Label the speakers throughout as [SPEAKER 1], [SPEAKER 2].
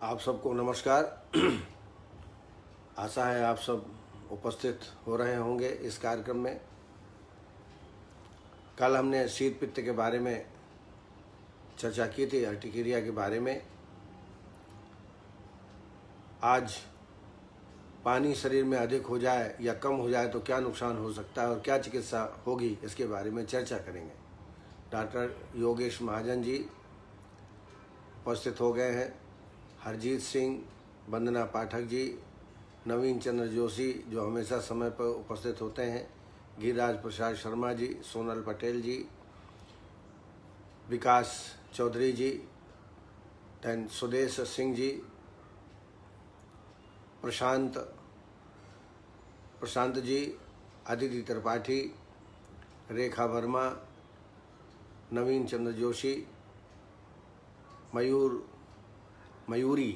[SPEAKER 1] आप सबको नमस्कार। आशा है आप सब उपस्थित हो रहे होंगे इस कार्यक्रम में। कल हमने शीत पित्त के बारे में चर्चा की थी, अर्टिकेरिया के बारे में। आज पानी शरीर में अधिक हो जाए या कम हो जाए तो क्या नुकसान हो सकता है और क्या चिकित्सा होगी, इसके बारे में चर्चा करेंगे। डॉक्टर योगेश महाजन जी उपस्थित हो गए हैं, हरजीत सिंह, वंदना पाठक जी, नवीन चंद्र जोशी जो हमेशा समय पर उपस्थित होते हैं, गिरिराज प्रसाद शर्मा जी, सोनल पटेल जी, विकास चौधरी जी, दैन सुदेश सिंह जी, प्रशांत जी, अदिति त्रिपाठी, रेखा वर्मा, नवीन चंद्र जोशी, मयूरी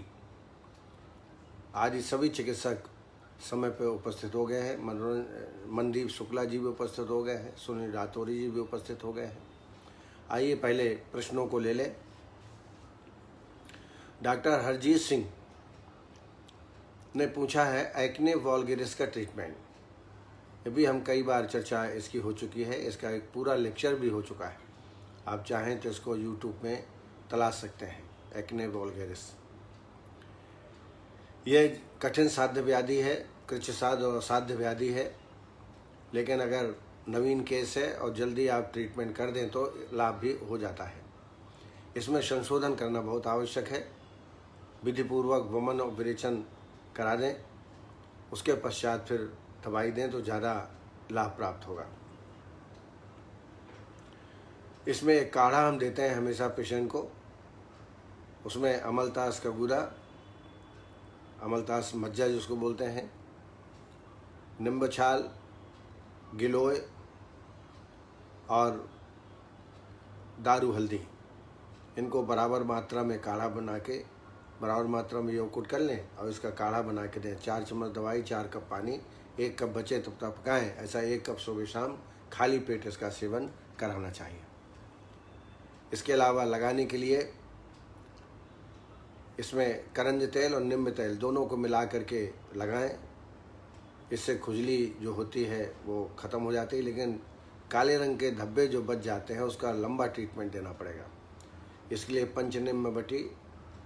[SPEAKER 1] आदि सभी चिकित्सक समय पर उपस्थित हो गए हैं। मनदीप शुक्ला जी भी उपस्थित हो गए हैं, सुनील रातौरी जी भी उपस्थित हो गए हैं। आइए पहले प्रश्नों को ले लें। डॉक्टर हरजीत सिंह ने पूछा है एक्ने वल्गैरिस का ट्रीटमेंट। ये भी हम कई बार चर्चा इसकी हो चुकी है, इसका एक पूरा लेक्चर भी हो चुका है। आप चाहें तो इसको यूट्यूब में तलाश सकते हैं। एक्ने वल्गैरिस ये कठिन साध्य व्याधि है, कृच्छसाध्य और साध्य व्याधि है, लेकिन अगर नवीन केस है और जल्दी आप ट्रीटमेंट कर दें तो लाभ भी हो जाता है। इसमें संशोधन करना बहुत आवश्यक है। विधिपूर्वक वमन और विरेचन करा दें, उसके पश्चात फिर दवाई दें तो ज़्यादा लाभ प्राप्त होगा। इसमें एक काढ़ा हम देते हैं हमेशा पेशेंट को। उसमें अमलतास का गूदा, अमलतास मज्जा जिसको बोलते हैं, नींब छाल, गिलोय और दारू हल्दी, इनको बराबर मात्रा में काढ़ा बना के बराबर मात्रा में योगकुट कर लें और इसका काढ़ा बना के दें। 4 चम्मच दवाई, 4 कप पानी, 1 कप बचे तब तक पकाएं। ऐसा 1 कप सुबह शाम खाली पेट इसका सेवन कराना चाहिए। इसके अलावा लगाने के लिए इसमें करंज तेल और नींब तेल दोनों को मिला करके लगाएं। इससे खुजली जो होती है वो ख़त्म हो जाती है, लेकिन काले रंग के धब्बे जो बच जाते हैं उसका लंबा ट्रीटमेंट देना पड़ेगा। इसके लिए पंचनिम्ब बटी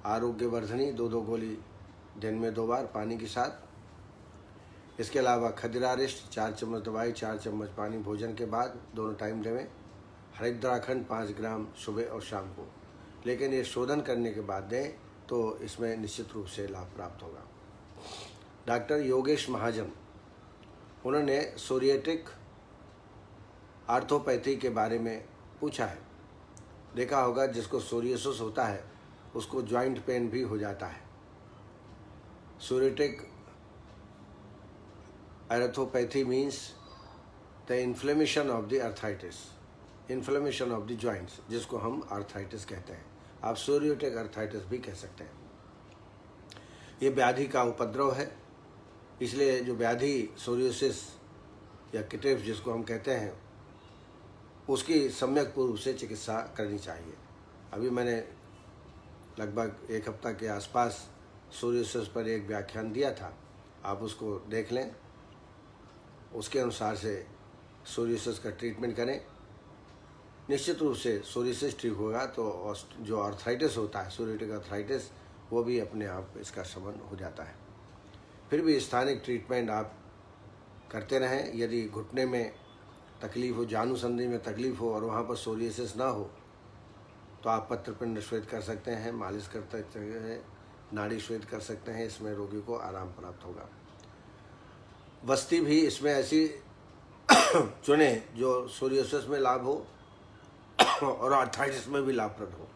[SPEAKER 1] आरोग्यवर्धनी 2-2 गोली दिन में 2 बार पानी के साथ। इसके अलावा खदिरारिष्ट 4 चम्मच दवाई, 4 चम्मच पानी भोजन के बाद दोनों टाइम देवें। हरिद्राखंड 5 ग्राम सुबह और शाम को, लेकिन ये शोधन करने के बाद दें तो इसमें निश्चित रूप से लाभ प्राप्त होगा। डॉक्टर योगेश महाजन, उन्होंने सोरिएटिक आर्थोपैथी के बारे में पूछा है। देखा होगा जिसको सोरियोसिस होता है उसको जॉइंट पेन भी हो जाता है। Psoriatic arthropathy means the inflammation of the arthritis, inflammation of the joints, जिसको हम आर्थराइटिस कहते हैं। आप सोरिएटिक आर्थराइटिस भी कह सकते हैं। ये व्याधि का उपद्रव है, इसलिए जो व्याधि सोरियोसिस या किटेफ जिसको हम कहते हैं, उसकी सम्यक पूर्व से चिकित्सा करनी चाहिए। अभी मैंने लगभग 1 हफ्ता के आसपास सोरियोसिस पर एक व्याख्यान दिया था, आप उसको देख लें। उसके अनुसार से सोरियोसिस का ट्रीटमेंट करें। निश्चित रूप से सोरियोसिस ठीक होगा तो जो आर्थराइटिस होता है, सोरिएटिक आर्थराइटिस, वो भी अपने आप इसका शमन हो जाता है। फिर भी स्थानिक ट्रीटमेंट आप करते रहें। यदि घुटने में तकलीफ़ हो, जानुसंधि में तकलीफ़ हो और वहाँ पर सोरियोसिस ना हो तो आप पत्रपिंड श्वेत कर सकते हैं, मालिश करते हैं, नाड़ी श्वेत कर सकते हैं। इसमें रोगी को आराम प्राप्त होगा। बस्ती भी इसमें ऐसी चुने जो सोरियोसिस में लाभ हो और आर्थराइटिस में भी लाभप्रद हो,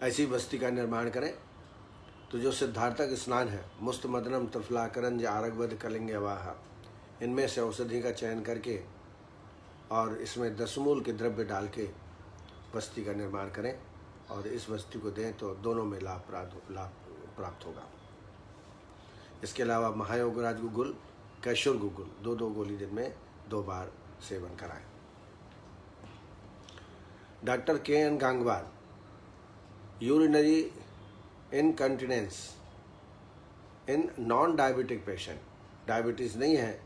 [SPEAKER 1] ऐसी बस्ती का निर्माण करें। तो जो सिद्धार्थक स्नान है, मुस्त मदनम त्रिफलाकरंज आरगवध कलिंग वाह, इनमें से औषधि का चयन करके और इसमें 10 मूल के द्रव्य डाल के बस्ती का निर्माण करें और इस बस्ती को दें तो दोनों में लाभ प्राप्त होगा। इसके अलावा महायोगराज गुगुल, कैशोर गुगुल 2-2 गोली दिन में 2 बार सेवन कराएं। Doctor K N Gangwar urinary incontinence in non diabetic patient, diabetes नहीं है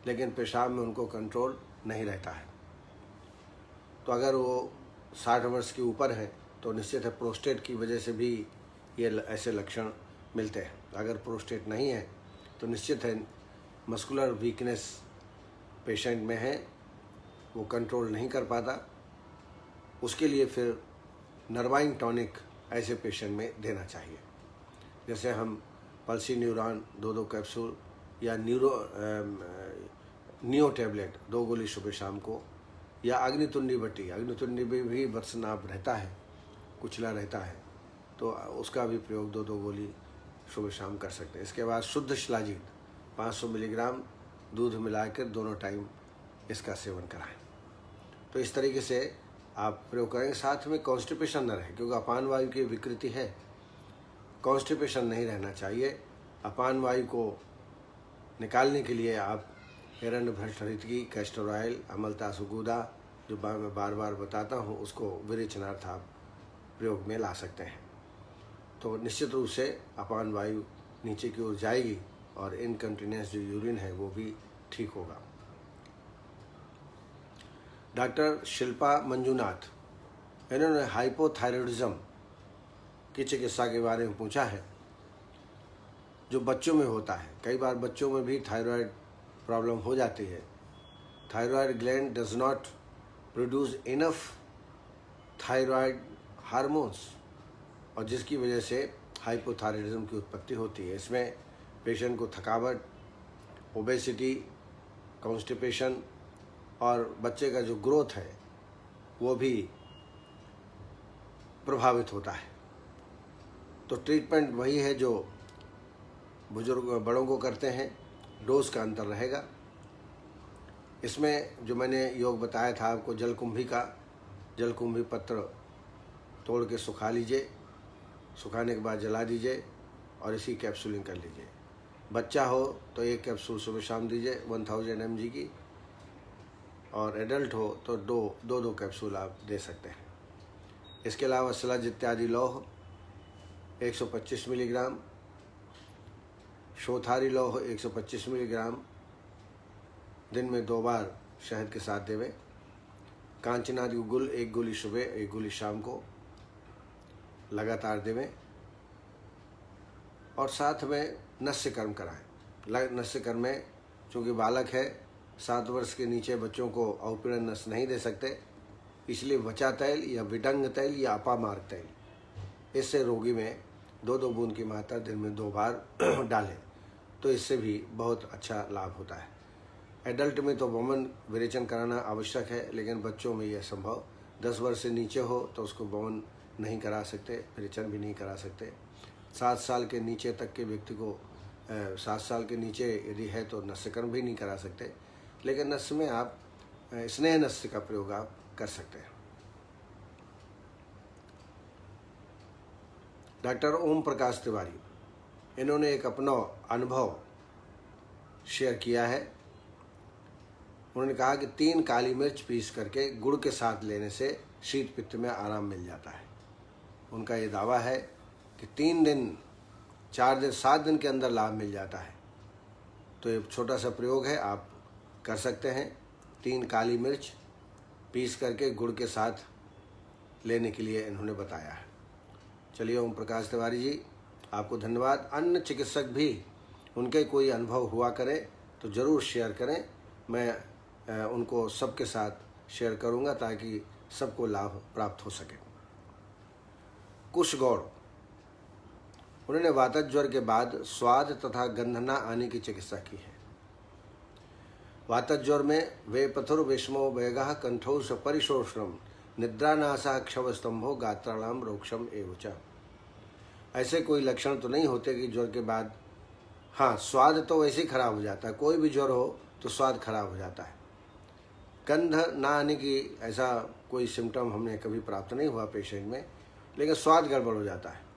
[SPEAKER 1] लेकिन पेशाब में उनको कंट्रोल नहीं रहता है, तो अगर वो 60 वर्ष के ऊपर है तो निश्चित है प्रोस्टेट की वजह से भी ये ऐसे लक्षण मिलते हैं। अगर प्रोस्टेट नहीं है तो निश्चित है मस्कुलर वीकनेस पेशेंट में है, वो कंट्रोल नहीं कर पाता, उसके लिए फिर नर्वाइन टॉनिक ऐसे पेशेंट में देना चाहिए। जैसे हम पल्सी न्यूरॉन 2-2 कैप्सूल या नियो टैबलेट 2 गोली सुबह शाम को, या अग्नितुंडी बट्टी, अग्नितुंडी में भी वर्षनाभ रहता है, कुचला रहता है, तो उसका भी प्रयोग 2-2 गोली सुबह शाम कर सकते हैं। इसके बाद शुद्ध शिलाजीत 500 मिलीग्राम दूध मिलाकर दोनों टाइम इसका सेवन कराएं। तो इस तरीके से आप प्रयोग करेंगे। साथ में कॉन्स्टिपेशन न रहे, क्योंकि अपान वायु की विकृति है, कॉन्स्टिपेशन नहीं रहना चाहिए। अपान वायु को निकालने के लिए आप हिरण्य भ्रष्टहृतकी, कैस्टर ऑयल, अमलता सुगुदा, जो मैं बार बार बताता हूँ, उसको विरेचनार्थ आप प्रयोग में ला सकते हैं। तो निश्चित रूप से अपान वायु नीचे की ओर जाएगी और इनकंटिनेंस जो यूरिन है वो भी ठीक होगा। डॉक्टर शिल्पा मंजुनाथ, इन्होंने हाइपोथायरॉयडिज्म की चिकित्सा के बारे में पूछा है, जो बच्चों में होता है। कई बार बच्चों में भी थायराइड प्रॉब्लम हो जाती है। Thyroid gland does not produce enough thyroid hormones, और जिसकी वजह से हाइपोथायरॉयडिज्म की उत्पत्ति होती है। इसमें पेशेंट को थकावट, ओबेसिटी, कॉन्स्टिपेशन और बच्चे का जो ग्रोथ है वो भी प्रभावित होता है। तो ट्रीटमेंट वही है जो बुजुर्ग बड़ों को करते हैं, डोज का अंतर रहेगा। इसमें जो मैंने योग बताया था आपको, जलकुंभी पत्र तोड़ के सुखा लीजिए, सुखाने के बाद जला दीजिए और इसी कैप्सूलिंग कर लीजिए। बच्चा हो तो 1 कैप्सूल सुबह शाम दीजिए 1000 mg की, और एडल्ट हो तो 2 कैप्सूल आप दे सकते हैं। इसके अलावा सलाज इत्यादि लौह 125 मिलीग्राम, शोथारी लौह 125 मिलीग्राम दिन में 2 बार शहद के साथ देवें। कांचनादि गुल 1 गोली सुबह 1 गोली शाम को लगातार देवें, और साथ में नस्य कर्म कराएं। नस्य कर्म में चूँकि बालक है, 7 वर्ष के नीचे बच्चों को अवपीड़न नस्य नहीं दे सकते, इसलिए वचा तैल या विडंग तैल या अपामार्ग तैल, इससे रोगी में 2-2 बूंद की मात्रा दिन में 2 बार डालें, तो इससे भी बहुत अच्छा लाभ होता है। एडल्ट में तो वमन विरेचन कराना आवश्यक है, लेकिन बच्चों में यह संभव, 10 वर्ष से नीचे हो तो उसको वमन नहीं करा सकते, विरेचन भी नहीं करा सकते। 7 साल के नीचे तक के व्यक्ति को 7 साल के नीचे यदि है तो नस्यकर्म भी नहीं करा सकते, लेकिन नस्य में आप स्नेह नस्य का प्रयोग आप कर सकते हैं। डॉक्टर ओम प्रकाश तिवारी, इन्होंने एक अपना अनुभव शेयर किया है। उन्होंने कहा कि 3 काली मिर्च पीस करके गुड़ के साथ लेने से शीत पित्त में आराम मिल जाता है। उनका ये दावा है कि 3 दिन, 4 दिन, 7 दिन के अंदर लाभ मिल जाता है। तो ये छोटा सा प्रयोग है, आप कर सकते हैं। 3 काली मिर्च पीस करके गुड़ के साथ लेने के लिए इन्होंने बताया है। चलिए ओम प्रकाश तिवारी जी, आपको धन्यवाद। अन्य चिकित्सक भी उनके कोई अनुभव हुआ करें तो ज़रूर शेयर करें, मैं उनको सबके साथ शेयर करूंगा ताकि सबको लाभ प्राप्त हो सके। कुश गौड़, उन्होंने वातज ज्वर के बाद स्वाद तथा गंध न आने की चिकित्सा की है। वातज ज्वर में वे पथुर विषमो वेगः कंठौ परिशोषणम निद्रानाशा क्षवस्तंभो गात्राणाम रोक्षम एवच। ऐसे कोई लक्षण तो नहीं होते कि ज्वर के बाद, हाँ स्वाद तो वैसे ही खराब हो जाता है, कोई भी ज्वर हो तो स्वाद खराब हो जाता है। गंध ना आने की ऐसा कोई सिम्टम हमने कभी प्राप्त नहीं हुआ पेशेंट में, लेकिन स्वाद गड़बड़ हो जाता है।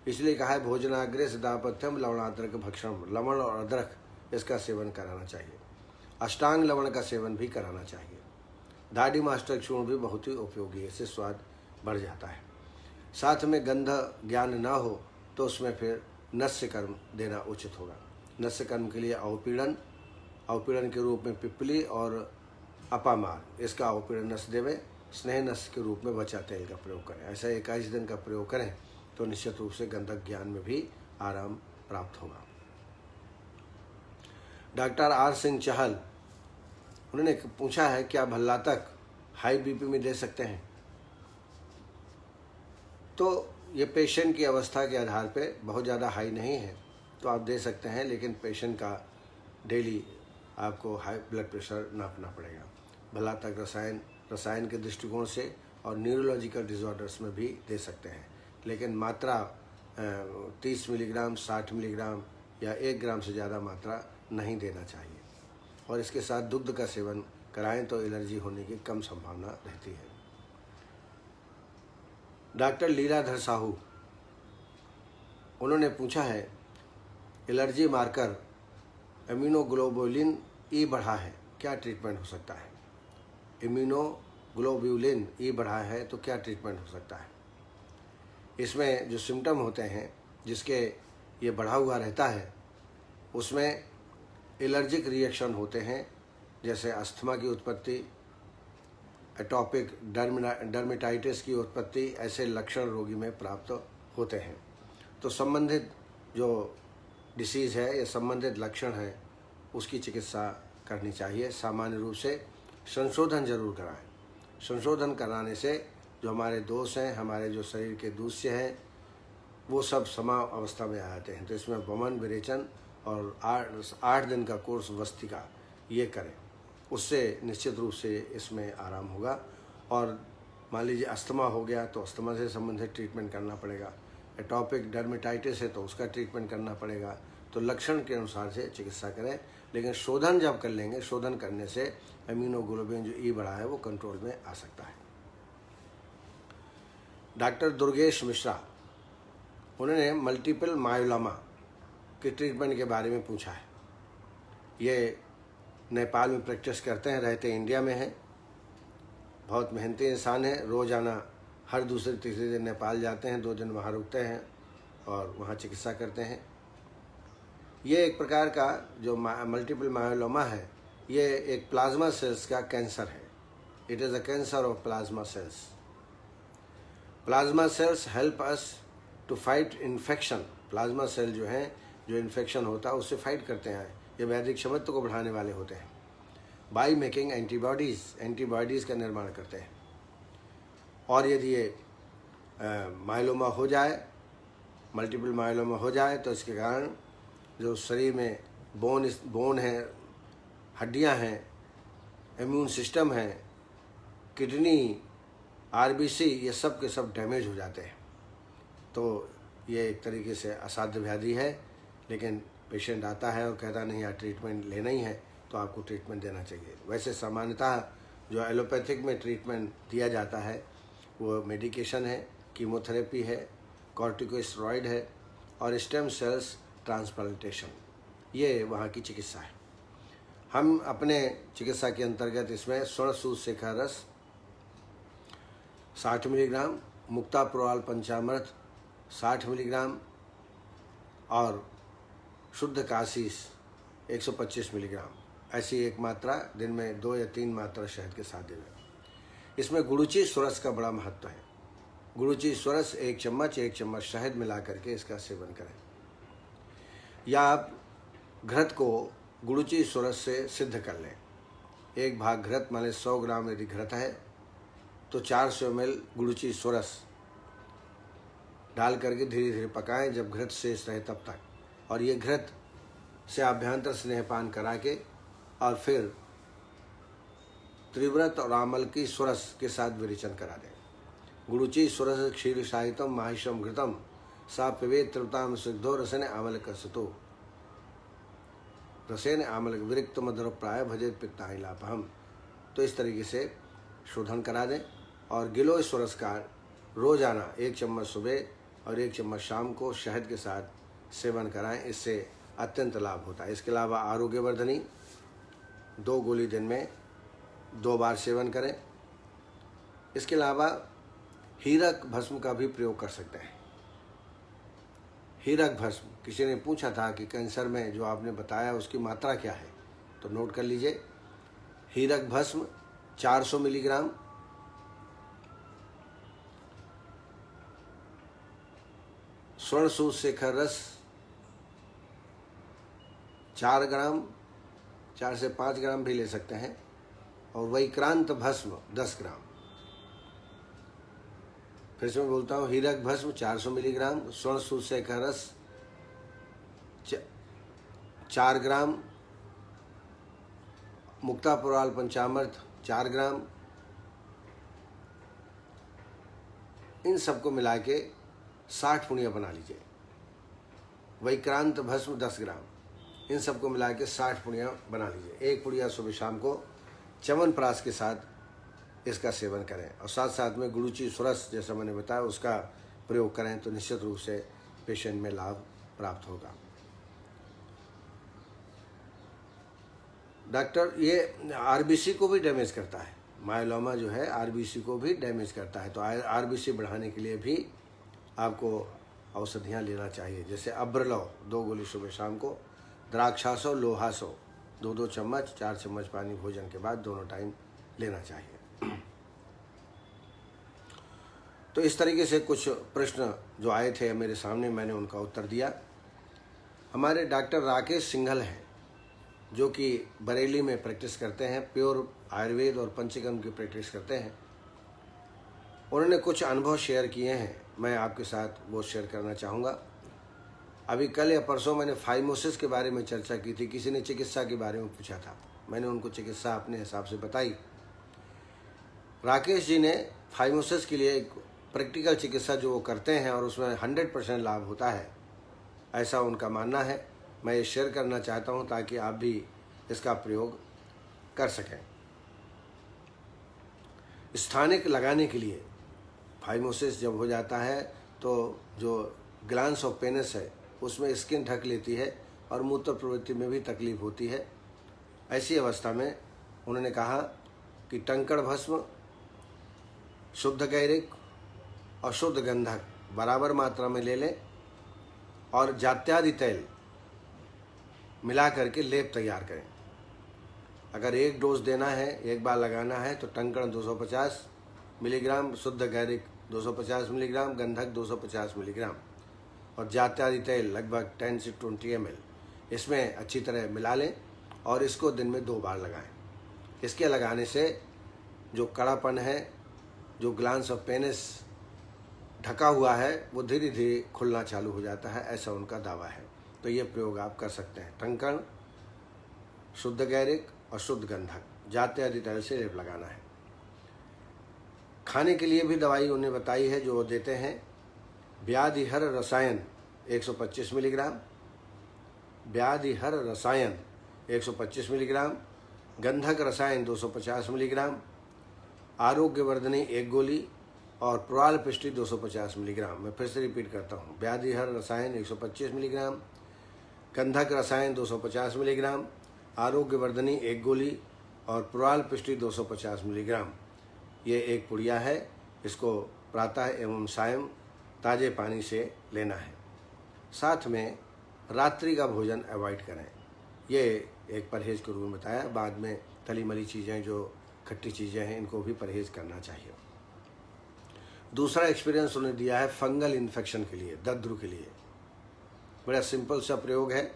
[SPEAKER 1] इसलिए कहा है भोजनाग्रे सदापथ्यम लवणाद्रक भक्षण, लवण और अदरक इसका सेवन कराना चाहिए। अष्टांग लवण का सेवन भी कराना चाहिए। दाढ़ी मास्टर चूर्ण भी बहुत ही उपयोगी है, इससे स्वाद बढ़ जाता है। साथ में गंध ज्ञान ना हो तो उसमें फिर नस्य कर्म देना उचित होगा। नस्य कर्म के लिए अवपीड़न के रूप में पिप्पली और अपामार, इसका अवपीड़न नस्य देवे, स्नेह नस्य के रूप में बचा तेल का प्रयोग करें। ऐसा 21 दिन का प्रयोग करें तो निश्चित रूप से गंधक ज्ञान में भी आराम प्राप्त होगा। डॉक्टर आर सिंह चहल, उन्होंने पूछा है क्या भल्लातक हाई बीपी में दे सकते हैं? तो ये पेशेंट की अवस्था के आधार पे बहुत ज़्यादा हाई नहीं है तो आप दे सकते हैं, लेकिन पेशेंट का डेली आपको हाई ब्लड प्रेशर नापना पड़ेगा। भल्लातक रसायन के दृष्टिकोण से और न्यूरोलॉजिकल डिसऑर्डर्स में भी दे सकते हैं, लेकिन मात्रा 30 मिलीग्राम, 60 मिलीग्राम या 1 ग्राम से ज़्यादा मात्रा नहीं देना चाहिए। और इसके साथ दुग्ध का सेवन कराएं तो एलर्जी होने की कम संभावना रहती है। डॉक्टर लीलाधर साहू, उन्होंने पूछा है एलर्जी मार्कर इम्यूनोग्लोबुलिन ई बढ़ा है, क्या ट्रीटमेंट हो सकता है? इम्यूनोग्लोबुलिन ई बढ़ा है तो क्या ट्रीटमेंट हो सकता है? इसमें जो सिम्टम होते हैं जिसके ये बढ़ा हुआ रहता है उसमें एलर्जिक रिएक्शन होते हैं, जैसे अस्थमा की उत्पत्ति, एटॉपिक डर्मेटाइटिस की उत्पत्ति, ऐसे लक्षण रोगी में प्राप्त होते हैं। तो संबंधित जो डिसीज़ है या संबंधित लक्षण है उसकी चिकित्सा करनी चाहिए। सामान्य रूप से संशोधन जरूर कराएं। संशोधन कराने से जो हमारे दोष हैं, हमारे जो शरीर के दूष्य हैं, वो सब समा अवस्था में आ जाते हैं। तो इसमें वमन, विरेचन और 8 दिन का कोर्स वस्ती का ये करें, उससे निश्चित रूप से इसमें आराम होगा। और मान लीजिए अस्थमा हो गया तो अस्थमा से संबंधित ट्रीटमेंट करना पड़ेगा, एटॉपिक डर्मेटाइटिस है तो उसका ट्रीटमेंट करना पड़ेगा। तो लक्षण के अनुसार से चिकित्सा करें, लेकिन शोधन जब कर लेंगे, शोधन करने से इम्यूनोग्लोबुलिन जो ई बढ़ा है वो कंट्रोल में आ सकता है। डॉक्टर दुर्गेश मिश्रा, उन्होंने मल्टीपल मायोलोमा के ट्रीटमेंट के बारे में पूछा है। ये नेपाल में प्रैक्टिस करते हैं, रहते इंडिया में हैं, बहुत मेहनती इंसान है। रोज़ाना हर दूसरे तीसरे दिन नेपाल जाते हैं, 2 दिन वहाँ रुकते हैं और वहाँ चिकित्सा करते हैं। ये एक प्रकार का जो मल्टीपल मायोलोमा है, ये एक प्लाज्मा सेल्स का कैंसर है। It is a cancer of plasma cells. Plasma cells help us to fight infection. Plasma cell जो हैं, जो इन्फेक्शन होता है उससे फाइट करते हैं, ये वैदिक क्षमत्व को बढ़ाने वाले होते हैं। बाई मेकिंग एंटीबॉडीज़ का निर्माण करते हैं। और यदि ये मायोलोमा हो जाए, मल्टीपल मायोलोमा हो जाए, तो इसके कारण जो शरीर में बोन है, हड्डियां हैं, इम्यून सिस्टम है, किडनी, आरबीसी, ये सब के सब डैमेज हो जाते हैं। तो ये एक तरीके से असाध्य व्याधि है, लेकिन पेशेंट आता है और कहता नहीं यार ट्रीटमेंट लेना ही है, तो आपको ट्रीटमेंट देना चाहिए। वैसे सामान्यतः जो एलोपैथिक में ट्रीटमेंट दिया जाता है वो मेडिकेशन है, कीमोथेरेपी है, कॉर्टिकोस्टेरॉइड है और स्टेम सेल्स ट्रांसप्लांटेशन, ये वहाँ की चिकित्सा है। हम अपने चिकित्सा के अंतर्गत इसमें स्वर्ण सूर्यशेखर रस 60 मिलीग्राम, मुक्तापुराल पंचामृत 60 मिलीग्राम और शुद्ध काशीस 125 मिलीग्राम, ऐसी एक मात्रा दिन में 2 या 3 मात्रा शहद के साथ देवें। इसमें गुड़ुची सुरस का बड़ा महत्व है। गुड़ुची सुरस 1 चम्मच शहद मिला करके इसका सेवन करें, या आप घृत को गुड़ुची सुरस से सिद्ध कर लें। 1 भाग घृत माने 100 ग्राम यदि घृत है तो 400 ml गुड़ुची सुरस डाल करके धीरे धीरे पकाएं जब घृत शेष रहे तब तक। और ये घृत से आभ्यंतर स्नेहपान करा के और फिर त्रिव्रत और आमल की सुरस के साथ विरेचन करा दें। गुड़ुची सुरस क्षीर साहितम माहिषम घृतम सा पिबेत त्रिवताम सिद्धो रसेन आमल कसतो रसेन आमल विरिक्त मधुर प्राय भजे पित्ताहि लाभम। तो इस तरीके से शोधन करा दें और गिलोय सुरस का रोजाना 1 चम्मच सुबह और 1 चम्मच शाम को शहद के साथ सेवन कराएं, इससे अत्यंत लाभ होता है। इसके अलावा आरोग्यवर्धनी 2 गोली दिन में 2 बार सेवन करें। इसके अलावा हीरक भस्म का भी प्रयोग कर सकते हैं। हीरक भस्म, किसी ने पूछा था कि कैंसर में जो आपने बताया उसकी मात्रा क्या है, तो नोट कर लीजिए। हीरक भस्म 400 मिलीग्राम, स्वर्ण सूर्यशेखर रस 4 ग्राम, 4 से 5 ग्राम भी ले सकते हैं, और वैक्रांत भस्म 10 ग्राम। फिर से मैं बोलता हूँ, हीरक भस्म 400 मिलीग्राम, स्वर्ण सूर्यशेखर रस 4 ग्राम, मुक्ता पुराल पंचामृत 4 ग्राम, इन सबको मिला के 60 पुड़िया बना लीजिए। वैक्रांत भस्म 10 ग्राम, इन सबको मिला के 60 पुड़िया बना लीजिए। एक पुड़िया सुबह शाम को च्यवनप्राश के साथ इसका सेवन करें, और साथ साथ में गुड़ूची सुरस जैसा मैंने बताया उसका प्रयोग करें, तो निश्चित रूप से पेशेंट में लाभ प्राप्त होगा। डॉक्टर, ये आरबीसी को भी डैमेज करता है, मायोलोमा जो है आरबीसी को भी डैमेज करता है, तो आरबीसी बढ़ाने के लिए भी आपको औषधियाँ लेना चाहिए, जैसे अब्रलो 2 गोली सुबह शाम को, द्राक्षासो लोहासो 2-2 चम्मच, 4 चम्मच पानी भोजन के बाद दोनों टाइम लेना चाहिए। तो इस तरीके से कुछ प्रश्न जो आए थे मेरे सामने, मैंने उनका उत्तर दिया। हमारे डॉक्टर राकेश सिंघल हैं, जो कि बरेली में प्रैक्टिस करते हैं, प्योर आयुर्वेद और पंचकर्म की प्रैक्टिस करते हैं। उन्होंने कुछ अनुभव शेयर किए हैं, मैं आपके साथ वो शेयर करना चाहूँगा। अभी कल या परसों मैंने फाइमोसिस के बारे में चर्चा की थी, किसी ने चिकित्सा के बारे में पूछा था, मैंने उनको चिकित्सा अपने हिसाब से बताई। राकेश जी ने फाइमोसिस के लिए एक प्रैक्टिकल चिकित्सा जो वो करते हैं और उसमें 100% लाभ होता है, ऐसा उनका मानना है। मैं ये शेयर करना चाहता हूँ ताकि आप भी इसका प्रयोग कर सकें। स्थानिक लगाने के लिए फाइमोसिस जब हो जाता है तो जो ग्लैंड्स ऑफ पेनिस है उसमें स्किन ढक लेती है और मूत्र प्रवृत्ति में भी तकलीफ होती है। ऐसी अवस्था में उन्होंने कहा कि टंकण भस्म, शुद्ध गैरिक और शुद्ध गंधक बराबर मात्रा में ले लें और जात्यादि तैल मिला करके लेप तैयार करें। अगर एक डोज देना है, एक बार लगाना है, तो टंकण 250 मिलीग्राम, शुद्ध गैरिक 250 मिलीग्राम, गंधक 250 मिलीग्राम और जात्यादि तैल लगभग 10 से 20 ml इसमें अच्छी तरह मिला लें और इसको दिन में 2 बार लगाएं। इसके लगाने से जो कड़ापन है, जो ग्लैंड्स ऑफ पेनिस ढका हुआ है, वो धीरे धीरे खुलना चालू हो जाता है, ऐसा उनका दावा है। तो ये प्रयोग आप कर सकते हैं। टंकण, शुद्ध गैरिक और शुद्ध गंधक, जात्यादि तैल से लेप लगाना है। खाने के लिए भी दवाई उन्हें बताई है जो वो देते हैं। व्याधिहर रसायन 125 मिलीग्राम, व्याधिहर रसायन 125 मिलीग्राम, गंधक रसायन 250 मिलीग्राम, आरोग्यवर्धनी 1 गोली और पुराल पिष्टी 250 मिलीग्राम। मैं फिर से रिपीट करता हूँ, व्याधिहर रसायन 125 मिलीग्राम, गंधक रसायन 250 मिलीग्राम, आरोग्यवर्धनी 1 गोली और पुराल पिष्टी 250 मिलीग्राम। ये एक पुड़िया है, इसको प्रातः एवं सायं ताज़े पानी से लेना है। साथ में रात्रि का भोजन अवॉइड करें, ये एक परहेज़ के रूप में बताया। बाद में तली मली चीज़ें, जो खट्टी चीज़ें हैं, इनको भी परहेज़ करना चाहिए। दूसरा एक्सपीरियंस उन्हें दिया है फंगल इन्फेक्शन के लिए, दद्रु के लिए। बड़ा सिंपल सा प्रयोग है।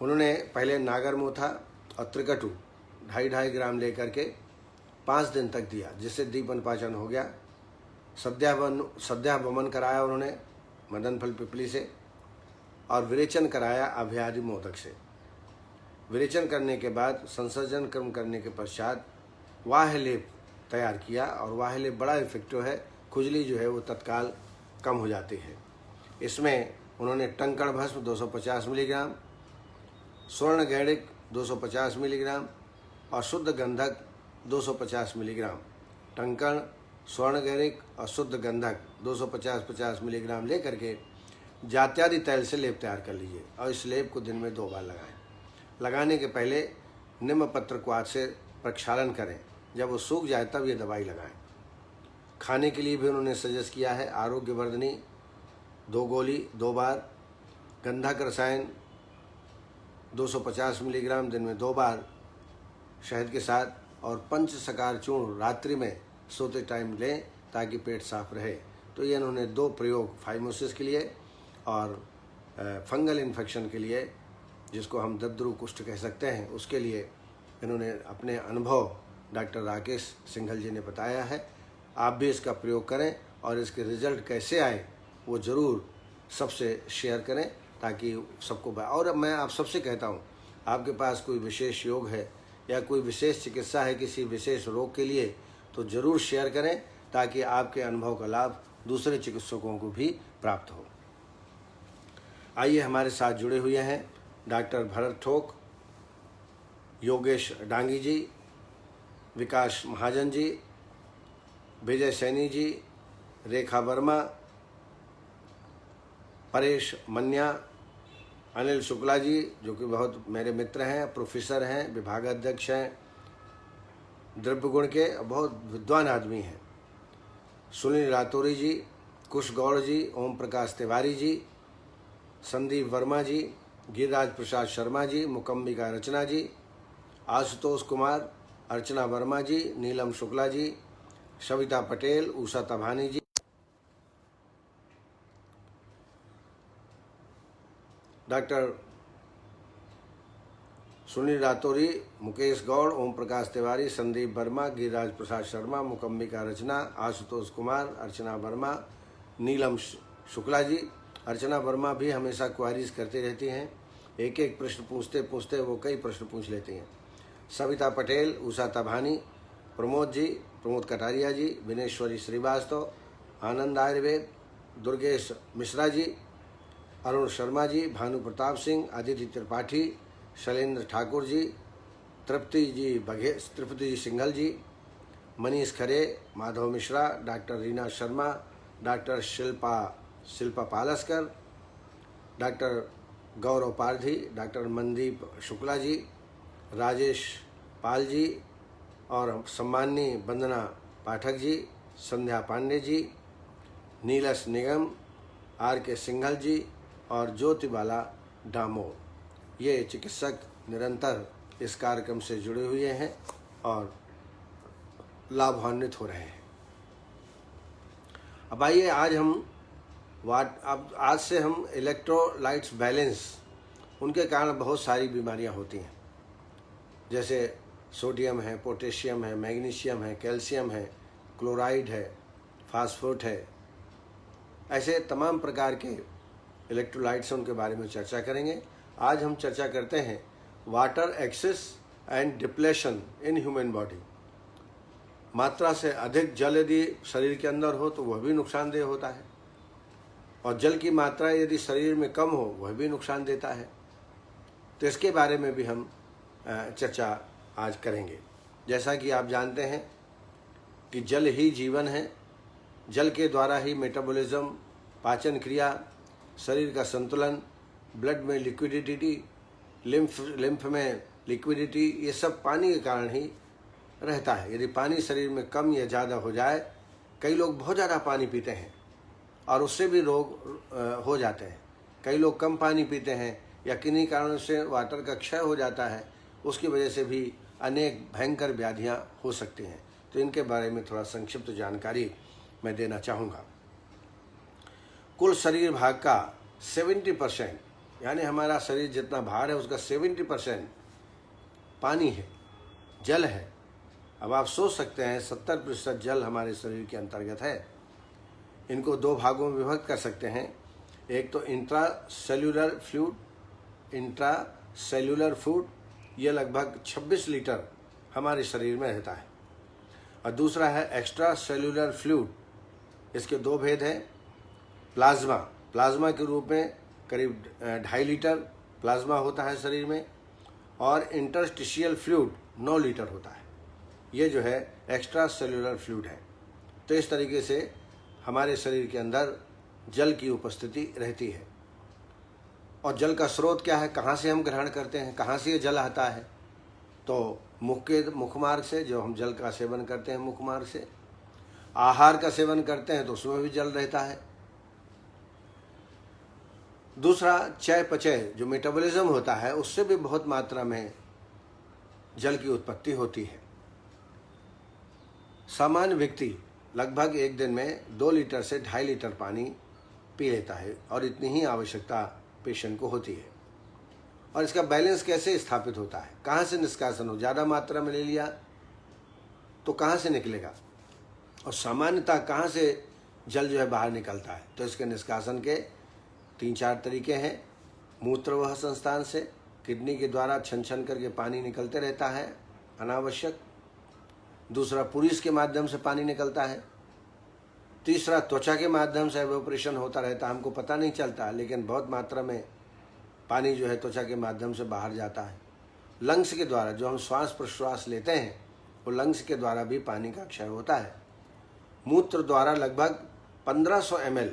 [SPEAKER 1] उन्होंने पहले नागरमोथा और त्रिकटु 2.5 ग्राम लेकर के 5 दिन तक दिया, जिससे दीपन पाचन हो गया। सद्यावमन कराया उन्होंने मदन फल पिपली से और विरेचन कराया अभ्यादि मोदक से। विरेचन करने के बाद संसर्जन कर्म करने के पश्चात वाह लेप तैयार किया और वाह लेप बड़ा इफेक्टिव है। खुजली जो है वो तत्काल कम हो जाती है। इसमें उन्होंने टंकण भस्म 250 मिलीग्राम, स्वर्ण गैरिक 250 मिलीग्राम और शुद्ध गंधक 250 मिलीग्राम, टंकण, स्वर्ण गैरिक और शुद्ध गंधक 250-50 मिलीग्राम ले करके जात्यादि तैल से लेप तैयार कर लीजिए और इस लेप को दिन में 2 बार लगाएं। लगाने के पहले निम्न पत्र क्वाथ से प्रक्षालन करें, जब वो सूख जाए तब ये दवाई लगाएं। खाने के लिए भी उन्होंने सजेस्ट किया है आरोग्यवर्धनी 2 गोली 2 बार, गंधक रसायन 250 मिलीग्राम दिन में 2 बार शहद के साथ, और पंचसकार चूर्ण रात्रि में सोते टाइम लें ताकि पेट साफ रहे। तो ये इन्होंने 2 प्रयोग फाइमोसिस के लिए और फंगल इन्फेक्शन के लिए, जिसको हम दद्रु कुष्ठ कह सकते हैं, उसके लिए इन्होंने अपने अनुभव डॉक्टर राकेश सिंघल जी ने बताया है। आप भी इसका प्रयोग करें और इसके रिजल्ट कैसे आए वो ज़रूर सबसे शेयर करें ताकि सबको। और मैं आप सबसे कहता हूँ, आपके पास कोई विशेष योग है या कोई विशेष चिकित्सा है किसी विशेष रोग के लिए, तो ज़रूर शेयर करें ताकि आपके अनुभव का लाभ दूसरे चिकित्सकों को भी प्राप्त हो। आइए, हमारे साथ जुड़े हुए हैं डॉक्टर भरत ठोक, योगेश डांगी जी, विकास महाजन जी, विजय सैनी जी, रेखा वर्मा, परेश मन्या, अनिल शुक्ला जी जो कि बहुत मेरे मित्र हैं, प्रोफेसर हैं, विभागाध्यक्ष हैं, द्रव्य गुण के बहुत विद्वान आदमी हैं, सुनील रातौरी जी, कुश गौड़ जी, ओम प्रकाश तिवारी जी, संदीप वर्मा जी, गिरिराज प्रसाद शर्मा जी, मुकम्बिका रचना जी, आशुतोष कुमार, अर्चना वर्मा जी, नीलम शुक्ला जी, सविता पटेल, उषा तभानी जी, डॉक्टर सुनील रातौरी, मुकेश गौड़, ओम प्रकाश तिवारी, संदीप वर्मा, गिरिराज प्रसाद शर्मा, मुकम्बिका रचना, आशुतोष कुमार, अर्चना वर्मा, नीलम शुक्ला जी। अर्चना वर्मा भी हमेशा क्वारीज करती रहती हैं, एक एक प्रश्न पूछते पूछते वो कई प्रश्न पूछ लेती हैं। Savita Patel, Usha Tabhani, Pramod ji, Pramod Kataria ji, Vineshwari Srivastava, Anand Ayurved, Durgesh Mishra ji, Arun Sharma ji, Bhanu Pratap Singh, Aditya Tripathi, Shailendra Thakur ji, Tripti ji Singhal ji, Manish Khare, Madhav Mishra, doctor Reena Sharma, doctor Shilpa Palaskar, doctor Gaurav Pardhi, doctor Mandeep Shukla ji, Rajesh Pal ji और सम्माननीय वंदना पाठक जी, संध्या पांडे जी, नीलस निगम, आर के सिंघल जी और ज्योतिबाला डामो। ये चिकित्सक निरंतर इस कार्यक्रम से जुड़े हुए हैं और लाभान्वित हो रहे हैं। अब आइए, आज से हम इलेक्ट्रोलाइट्स बैलेंस, उनके कारण बहुत सारी बीमारियां होती हैं, जैसे सोडियम है, पोटेशियम है, मैग्नीशियम है, कैल्शियम है, क्लोराइड है, फास्फोरेट है, ऐसे तमाम प्रकार के इलेक्ट्रोलाइट्स उनके बारे में चर्चा करेंगे। आज हम चर्चा करते हैं water excess and depletion in human body. मात्रा से अधिक जल यदि शरीर के अंदर हो तो वह भी नुकसानदेह होता है, और जल की मात्रा यदि शरीर में कम हो वह भी नुकसान देता है। तो इसके बारे में भी हम चर्चा आज करेंगे। जैसा कि आप जानते हैं कि जल ही जीवन है, जल के द्वारा ही मेटाबॉलिज्म, पाचन क्रिया, शरीर का संतुलन, ब्लड में लिक्विडिटी, लिम्फ में लिक्विडिटी, ये सब पानी के कारण ही रहता है। यदि पानी शरीर में कम या ज़्यादा हो जाए, कई लोग बहुत ज़्यादा पानी पीते हैं और उससे भी रोग हो जाते हैं। कई लोग कम पानी पीते हैं या किन्हीं कारणों से वाटर का क्षय हो जाता है, उसकी वजह से भी अनेक भयंकर व्याधियाँ हो सकती हैं। तो इनके बारे में थोड़ा संक्षिप्त जानकारी मैं देना चाहूँगा। कुल शरीर भाग का 70%, यानी हमारा शरीर जितना भार है उसका 70% पानी है, जल है। अब आप सोच सकते हैं 70% जल हमारे शरीर के अंतर्गत है। इनको 2 भागों में विभक्त कर सकते हैं। एक तो इंट्रासेल्युलर फ्लूइड, ये लगभग 26 लीटर हमारे शरीर में रहता है, और दूसरा है एक्स्ट्रा सेल्युलर फ्लूइड। इसके 2 भेद हैं। प्लाज्मा के रूप में करीब 2.5 लीटर प्लाज्मा होता है शरीर में, और इंटरस्टिशियल फ्लूइड 9 लीटर होता है। ये जो है एक्स्ट्रा सेल्युलर फ्लूइड है। तो इस तरीके से हमारे शरीर के अंदर जल की उपस्थिति रहती है। और जल का स्रोत क्या है, कहाँ से हम ग्रहण करते हैं, कहाँ से ये जल आता है? तो मुखमार्ग से, जो हम जल का सेवन करते हैं मुखमार्ग से। आहार का सेवन करते हैं तो उसमें भी जल रहता है। दूसरा, चयापचय जो मेटाबॉलिज्म होता है उससे भी बहुत मात्रा में जल की उत्पत्ति होती है। सामान्य व्यक्ति लगभग एक दिन में 2 लीटर से 2.5 लीटर पानी पी लेता है और इतनी ही आवश्यकता पेशेंट को होती है। और इसका बैलेंस कैसे स्थापित होता है, कहाँ से निष्कासन हो, ज़्यादा मात्रा में ले लिया तो कहाँ से निकलेगा और सामान्यतः कहाँ से जल जो है बाहर निकलता है। तो इसके निष्कासन के 3-4 तरीके हैं। मूत्रवाह संस्थान से किडनी के द्वारा छन छन करके पानी निकलते रहता है अनावश्यक। दूसरा, पुरीस के माध्यम से पानी निकलता है। तीसरा, त्वचा के माध्यम से एवोपरेशन होता रहता है, हमको पता नहीं चलता, लेकिन बहुत मात्रा में पानी जो है त्वचा के माध्यम से बाहर जाता है। लंग्स के द्वारा जो हम श्वास प्रश्वास लेते हैं वो लंग्स के द्वारा भी पानी का क्षय होता है। मूत्र द्वारा लगभग 1500 ml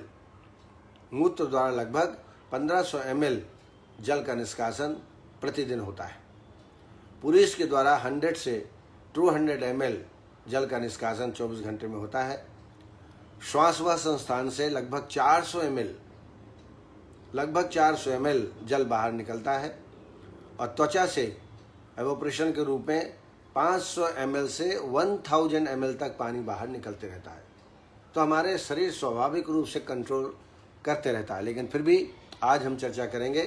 [SPEAKER 1] ml जल का निष्कासन प्रतिदिन होता है। पुरीस के द्वारा 100 से 200 ml जल का निष्कासन 24 घंटे में होता है। श्वासवाह संस्थान से लगभग 400 ml जल बाहर निकलता है और त्वचा से एवोपरेशन के रूप में 500 ml से 1000 ml तक पानी बाहर निकलते रहता है। तो हमारे शरीर स्वाभाविक रूप से कंट्रोल करते रहता है। लेकिन फिर भी आज हम चर्चा करेंगे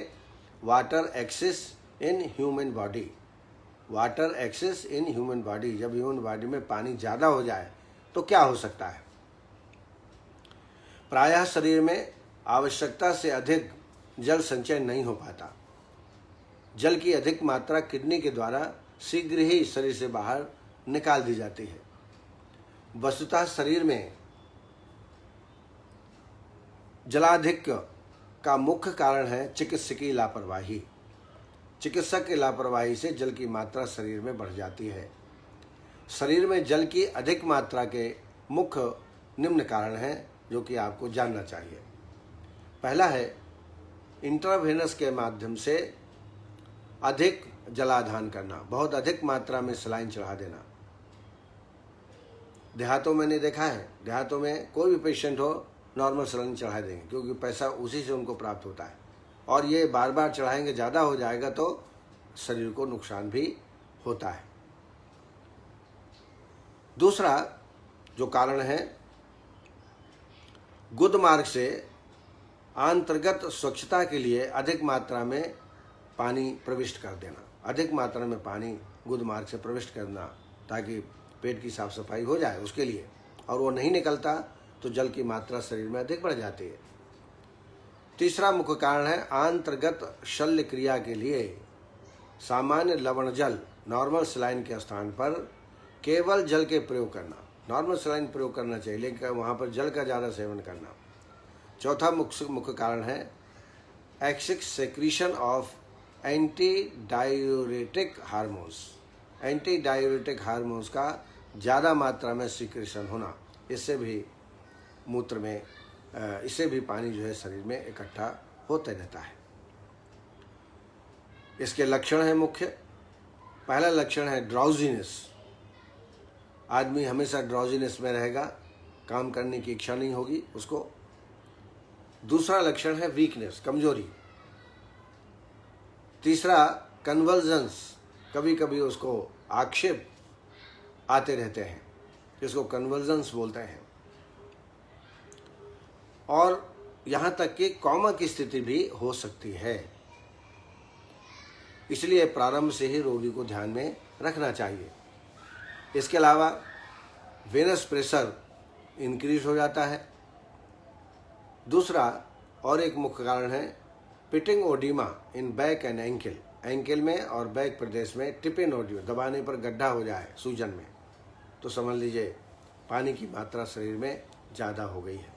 [SPEAKER 1] water excess in human body. Water excess in human body, जब ह्यूमन बॉडी में पानी ज़्यादा हो जाए तो क्या हो सकता है। प्रायः शरीर में आवश्यकता से अधिक जल संचय नहीं हो पाता। जल की अधिक मात्रा किडनी के द्वारा शीघ्र ही शरीर से बाहर निकाल दी जाती है। वस्तुतः शरीर में जलाधिक्य का मुख्य कारण है चिकित्सकीय लापरवाही। चिकित्सक की लापरवाही से जल की मात्रा शरीर में बढ़ जाती है। शरीर में जल की अधिक मात्रा के मुख्य निम्न कारण हैं जो कि आपको जानना चाहिए। पहला है इंट्रावेनस के माध्यम से अधिक जलाधान करना, बहुत अधिक मात्रा में सलाइन चढ़ा देना। देहातों में नहीं देखा है, देहातों में कोई भी पेशेंट हो नॉर्मल सलाइन चढ़ा देंगे क्योंकि पैसा उसी से उनको प्राप्त होता है और ये बार बार चढ़ाएंगे, ज़्यादा हो जाएगा तो शरीर को नुकसान भी होता है। दूसरा जो कारण है, गुद मार्ग से आंतर्गत स्वच्छता के लिए अधिक मात्रा में पानी प्रविष्ट कर देना, अधिक मात्रा में पानी गुद मार्ग से प्रविष्ट करना ताकि पेट की साफ सफाई हो जाए उसके लिए, और वो नहीं निकलता तो जल की मात्रा शरीर में अधिक बढ़ जाती है। तीसरा मुख्य कारण है आंतर्गत शल्य क्रिया के लिए सामान्य लवण जल, नॉर्मल सलाइन के स्थान पर केवल जल के प्रयोग करना। नॉर्मल सलाइन प्रयोग करना चाहिए लेकिन वहाँ पर जल का ज़्यादा सेवन करना। चौथा मुख्य कारण है excess secretion of anti diuretic hormones. Anti diuretic hormones का ज़्यादा मात्रा में सिक्रेशन होना, इससे भी मूत्र में इससे भी पानी जो है शरीर में इकट्ठा होते रहता है। इसके लक्षण हैं मुख्य। पहला लक्षण है ड्राउजीनेस। आदमी हमेशा ड्राउजीनेस में रहेगा, काम करने की इच्छा नहीं होगी उसको। दूसरा लक्षण है वीकनेस, कमजोरी। तीसरा कन्वल्जन्स, कभी कभी उसको आक्षेप आते रहते हैं, जिसको कन्वल्जन्स बोलते हैं। और यहाँ तक कि कॉमा की स्थिति भी हो सकती है। इसलिए प्रारंभ से ही रोगी को ध्यान में रखना चाहिए। इसके अलावा वेनस प्रेशर इंक्रीज हो जाता है। दूसरा और एक मुख्य कारण है pitting oedema in back and ankle. Ankle में और बैक प्रदेश में टिपिन ओडिमा, दबाने पर गड्ढा हो जाए सूजन में, तो समझ लीजिए पानी की मात्रा शरीर में ज़्यादा हो गई है।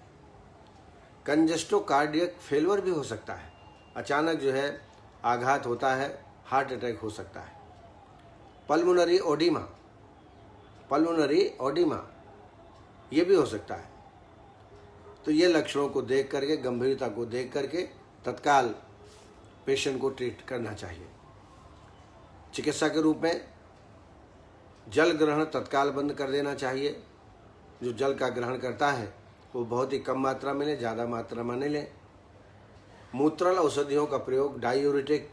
[SPEAKER 1] कंजेस्टो कार्डियक फेलवर भी हो सकता है, अचानक जो है आघात होता है, हार्ट अटैक हो सकता है। पल्मोनरी ओडिमा ये भी हो सकता है। तो ये लक्षणों को देख करके, गंभीरता को देख करके तत्काल पेशेंट को ट्रीट करना चाहिए। चिकित्सा के रूप में जल ग्रहण तत्काल बंद कर देना चाहिए। जो जल का ग्रहण करता है वो बहुत ही कम मात्रा में ले, ज़्यादा मात्रा में नहीं ले। मूत्रल औषधियों का प्रयोग, डायूरेटिक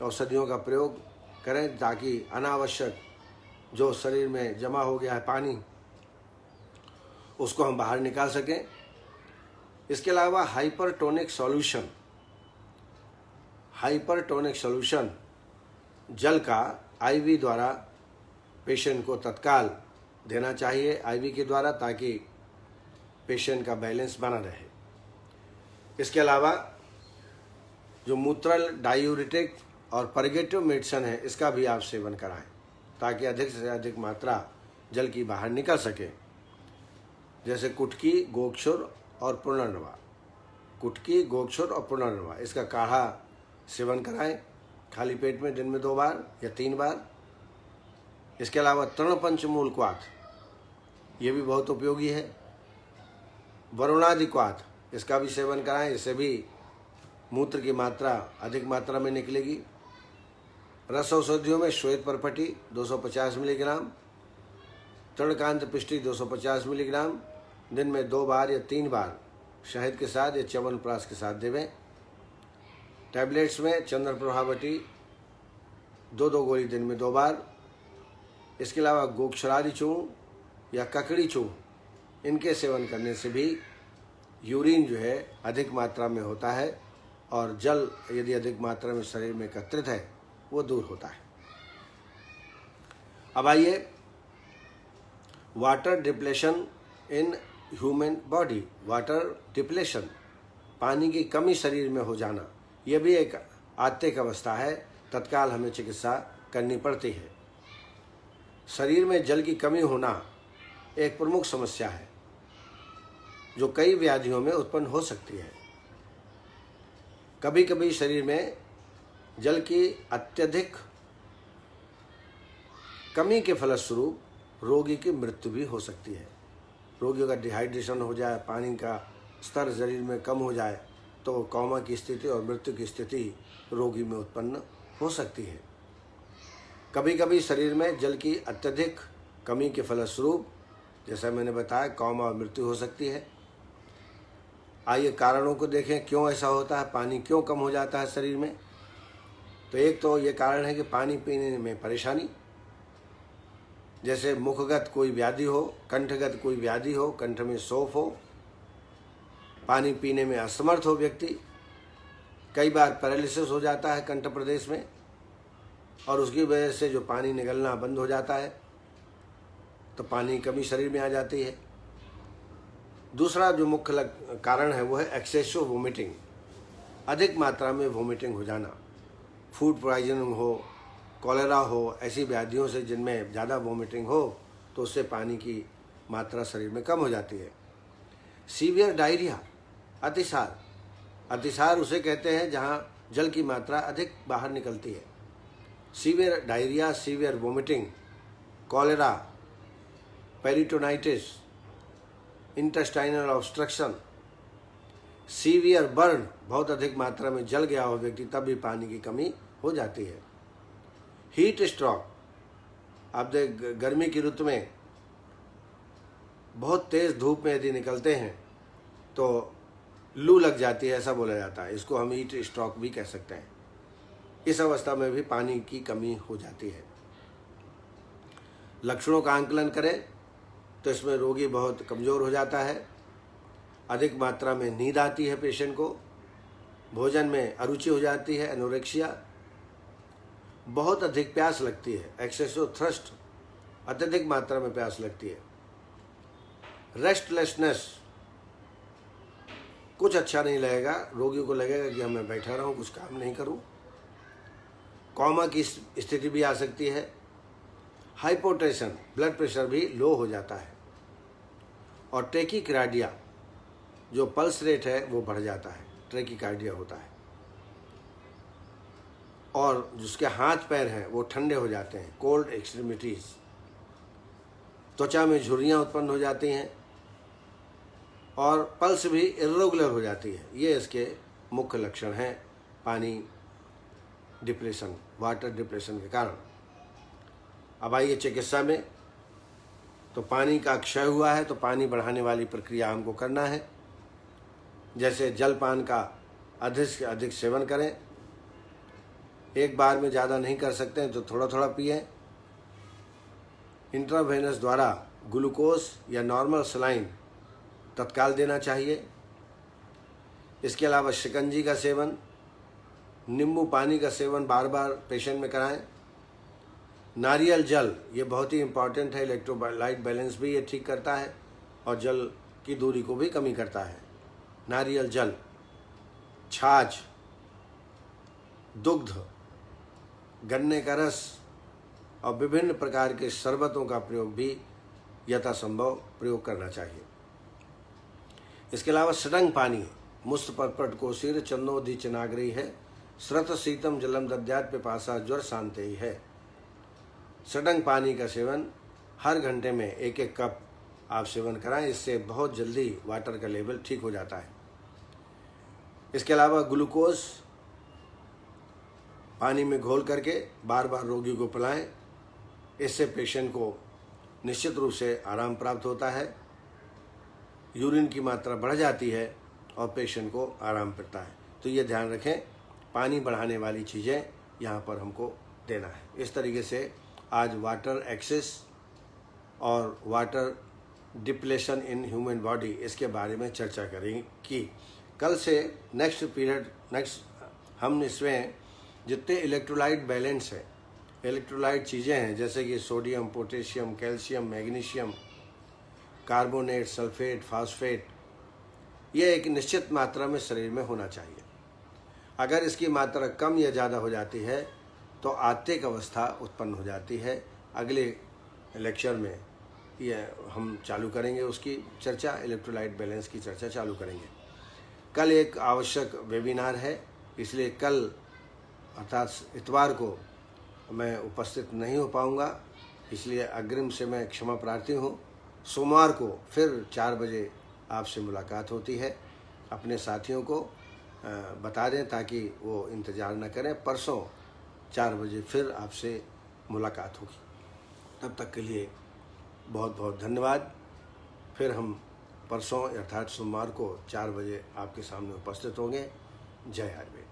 [SPEAKER 1] औषधियों का प्रयोग करें ताकि अनावश्यक जो शरीर में जमा हो गया है पानी उसको हम बाहर निकाल सकें। इसके अलावा हाइपरटोनिक सॉल्यूशन जल का आईवी द्वारा पेशेंट को तत्काल देना चाहिए, आईवी के द्वारा, ताकि पेशेंट का बैलेंस बना रहे। इसके अलावा जो मूत्रल, डायूरेटिक और परगेटिव मेडिसिन है इसका भी आप सेवन कराएं ताकि अधिक से अधिक मात्रा जल की बाहर निकल सके, जैसे कुटकी, गोक्षुर और पुनर्नवा। कुटकी, गोक्षुर और पुनर्नवा इसका काढ़ा सेवन कराएं खाली पेट में दिन में 2 बार या 3 बार। इसके अलावा तृणपंचमूल क्वाथ ये भी बहुत उपयोगी है। वरुणादि क्वाथ इसका भी सेवन कराएं, इससे भी मूत्र की मात्रा अधिक मात्रा में निकलेगी। रस औषधियों में श्वेत परपटी 250 मिलीग्राम, तृणकांत पिष्टी 250 मिलीग्राम दिन में 2 बार या 3 बार शहद के साथ या च्यवनप्राश के साथ देवें। टैबलेट्स में चंद्र प्रभावटी 2 गोली दिन में 2 बार। इसके अलावा गोक्षरादि चूर्ण या ककड़ी चूर्ण इनके सेवन करने से भी यूरिन जो है अधिक मात्रा में होता है और जल यदि अधिक मात्रा में शरीर में एकत्रित है वो दूर होता है। अब आइए water depletion in human body. Water depletion, पानी की कमी शरीर में हो जाना, यह भी एक आत्तिक अवस्था है, तत्काल हमें चिकित्सा करनी पड़ती है। शरीर में जल की कमी होना एक प्रमुख समस्या है जो कई व्याधियों में उत्पन्न हो सकती है। कभी कभी शरीर में जल की अत्यधिक कमी के फलस्वरूप रोगी की मृत्यु भी हो सकती है। रोगियों का डिहाइड्रेशन हो जाए, पानी का स्तर शरीर में कम हो जाए तो कोमा की स्थिति और मृत्यु की स्थिति रोगी में उत्पन्न हो सकती है। कभी कभी शरीर में जल की अत्यधिक कमी के फलस्वरूप, जैसा मैंने बताया, कोमा और मृत्यु हो सकती है। आइए कारणों को देखें, क्यों ऐसा होता है, पानी क्यों कम हो जाता है शरीर में। तो एक तो ये कारण है कि पानी पीने में परेशानी, जैसे मुखगत कोई व्याधि हो, कंठगत कोई व्याधि हो, कंठ में सोफ हो, पानी पीने में असमर्थ हो व्यक्ति, कई बार पैरालिसिस हो जाता है कंठ प्रदेश में और उसकी वजह से जो पानी निकलना बंद हो जाता है तो पानी की कमी शरीर में आ जाती है। दूसरा जो मुख्य कारण है वो है एक्सेसिव वोमिटिंग, अधिक मात्रा में वोमिटिंग हो जाना। फूड पॉइजनिंग हो, कॉलेरा हो, ऐसी व्याधियों से जिनमें ज़्यादा वोमिटिंग हो तो उससे पानी की मात्रा शरीर में कम हो जाती है। सीवियर डायरिया, अतिसार, अतिसार उसे कहते हैं जहाँ जल की मात्रा अधिक बाहर निकलती है। Severe diarrhoea, severe vomiting, cholera, peritonitis, intestinal obstruction, severe burn, बहुत अधिक मात्रा में जल गया हो व्यक्ति तब भी पानी की कमी हो जाती है। हीट स्ट्रोक, आप देख गर्मी की ऋतु में बहुत तेज़ धूप में यदि निकलते हैं तो लू लग जाती है, ऐसा बोला जाता है। इसको हम हीट स्ट्रोक भी कह सकते हैं। इस अवस्था में भी पानी की कमी हो जाती है। लक्षणों का आंकलन करें तो इसमें रोगी बहुत कमज़ोर हो जाता है, अधिक मात्रा में नींद आती है पेशेंट को, भोजन में अरुचि हो जाती है, एनोरेक्सिया, बहुत अधिक प्यास लगती है, एक्सेसिव थ्रस्ट, अत्यधिक मात्रा में प्यास लगती है, रेस्टलेसनेस, कुछ अच्छा नहीं लगेगा, रोगी को लगेगा कि मैं बैठा रहूं, कुछ काम नहीं करूं। कोमा की स्थिति भी आ सकती है। हाइपोटेंशन, ब्लड प्रेशर भी लो हो जाता है और टैकीकार्डिया, जो पल्स रेट है वो बढ़ जाता है, टैकीकार्डिया होता है। और जिसके हाथ पैर हैं वो ठंडे हो जाते हैं, कोल्ड एक्सट्रीमिटीज़। त्वचा में झुर्रियाँ उत्पन्न हो जाती हैं और पल्स भी इर्रेगुलर हो जाती है। ये इसके मुख्य लक्षण हैं पानी डिप्रेशन, वाटर डिप्रेशन के कारण। अब आइए चिकित्सा में, तो पानी का क्षय हुआ है तो पानी बढ़ाने वाली प्रक्रिया हमको करना है। जैसे जलपान का अधिक से अधिक सेवन करें। एक बार में ज़्यादा नहीं कर सकते हैं तो थोड़ा थोड़ा पिएं। इंट्रावेनस द्वारा ग्लूकोज या नॉर्मल सलाइन तत्काल देना चाहिए। इसके अलावा शिकंजी का सेवन, नींबू पानी का सेवन बार बार पेशेंट में कराएं। नारियल जल ये बहुत ही इम्पॉर्टेंट है, इलेक्ट्रोलाइट बैलेंस भी ये ठीक करता है और जल की दूरी को भी कमी करता है। नारियल जल, छाछ, दुग्ध, गन्ने का रस और विभिन्न प्रकार के शरबतों का प्रयोग भी यथासंभव प्रयोग करना चाहिए। इसके अलावा सडंग पानी, मुस्त परपट कोशीर चंदोदी चिनागरी है, श्रत शीतम जलम दद्यात पिपासा ज्वर शांति ही है। सडंग पानी का सेवन हर घंटे में 1-1 कप आप सेवन कराएं, इससे बहुत जल्दी वाटर का लेवल ठीक हो जाता है। इसके अलावा ग्लूकोज पानी में घोल करके बार बार रोगी को पिलाएं, इससे पेशेंट को निश्चित रूप से आराम प्राप्त होता है। यूरिन की मात्रा बढ़ जाती है और पेशेंट को आराम मिलता है। तो ये ध्यान रखें, पानी बढ़ाने वाली चीज़ें यहाँ पर हमको देना है। इस तरीके से आज वाटर एक्सेस और water depletion in human body इसके बारे में चर्चा करेंगे कि कल से नेक्स्ट हम इसमें जितने इलेक्ट्रोलाइट बैलेंस है, इलेक्ट्रोलाइट चीज़ें हैं जैसे कि sodium, potassium, calcium, magnesium, carbonate, sulphate, phosphate, ये एक निश्चित मात्रा में शरीर में होना चाहिए। अगर इसकी मात्रा कम या ज़्यादा हो जाती है तो आत्तिक अवस्था उत्पन्न हो जाती है। अगले लेक्चर में ये हम चालू करेंगे उसकी चर्चा, इलेक्ट्रोलाइट बैलेंस की चर्चा चालू करेंगे। कल एक आवश्यक वेबिनार है, इसलिए कल अर्थात इतवार को मैं उपस्थित नहीं हो पाऊंगा, इसलिए अग्रिम से मैं क्षमा प्रार्थी हूँ। सोमवार को फिर 4 बजे आपसे मुलाकात होती है। अपने साथियों को बता दें ताकि वो इंतज़ार न करें। परसों 4 बजे फिर आपसे मुलाकात होगी। तब तक के लिए बहुत बहुत धन्यवाद। फिर हम परसों अर्थात सोमवार को 4 बजे आपके सामने उपस्थित होंगे। जय आयुर्वेद।